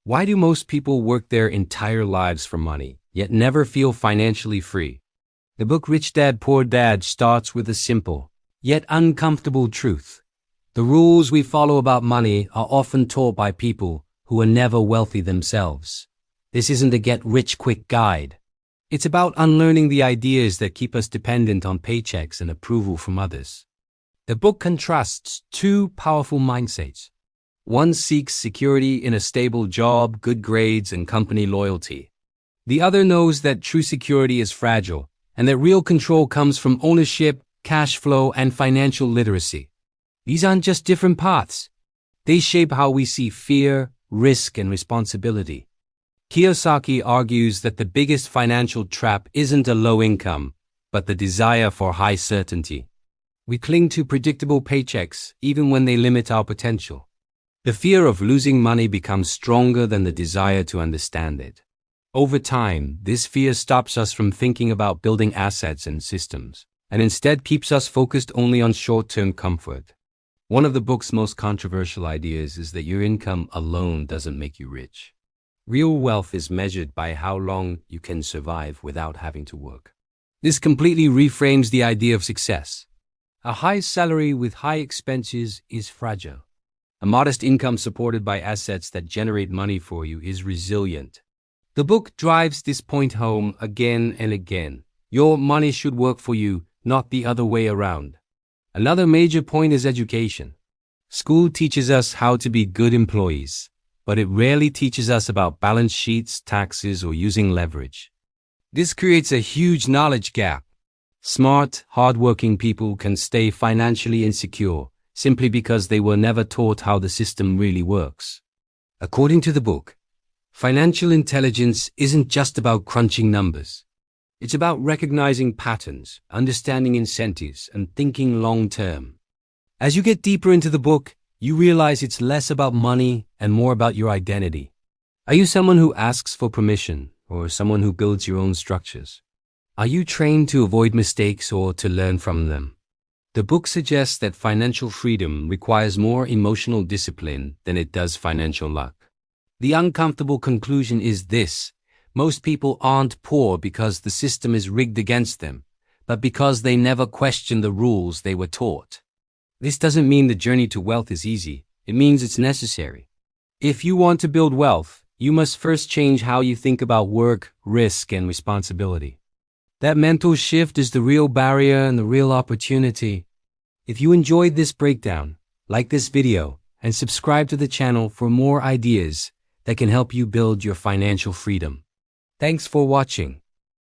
Why do most people work their entire lives for money, yet never feel financially free? The book Rich Dad Poor Dad starts with a simple, yet uncomfortable truth. The rules we follow about money are often taught by people who are never wealthy themselves. This isn't a get-rich-quick guide. It's about unlearning the ideas that keep us dependent on paychecks and approval from others. The book contrasts two powerful mindsets. One seeks security in a stable job, good grades, and company loyalty. The other knows that true security is fragile, and that real control comes from ownership, cash flow, and financial literacy. These aren't just different paths. They shape how we see fear, risk, and responsibility. Kiyosaki argues that the biggest financial trap isn't a low income, but the desire for high certainty. We cling to predictable paychecks even when they limit our potential. The fear of losing money becomes stronger than the desire to understand it. Over time, this fear stops us from thinking about building assets and systems, and instead keeps us focused only on short-term comfort. One of the book's most controversial ideas is that your income alone doesn't make you rich. Real wealth is measured by how long you can survive without having to work. This completely reframes the idea of success. A high salary with high expenses is fragile. A modest income supported by assets that generate money for you is resilient. The book drives this point home again and again. Your money should work for you, not the other way around. Another major point is education. School teaches us how to be good employees, but it rarely teaches us about balance sheets, taxes, or using leverage. This creates a huge knowledge gap. Smart, hardworking people can stay financially insecure simply because they were never taught how the system really works. According to the book, financial intelligence isn't just about crunching numbers. It's about recognizing patterns, understanding incentives, and thinking long-term. As you get deeper into the book, you realize it's less about money and more about your identity. Are you someone who asks for permission, or someone who builds your own structures? Are you trained to avoid mistakes or to learn from them? The book suggests that financial freedom requires more emotional discipline than it does financial luck. The uncomfortable conclusion is this: most people aren't poor because the system is rigged against them, but because they never question the rules they were taught. This doesn't mean the journey to wealth is easy. It means it's necessary. If you want to build wealth, you must first change how you think about work, risk, and responsibility. That mental shift is the real barrier and the real opportunity. If you enjoyed this breakdown, like this video and subscribe to the channel for more ideas that can help you build your financial freedom. Thanks for watching.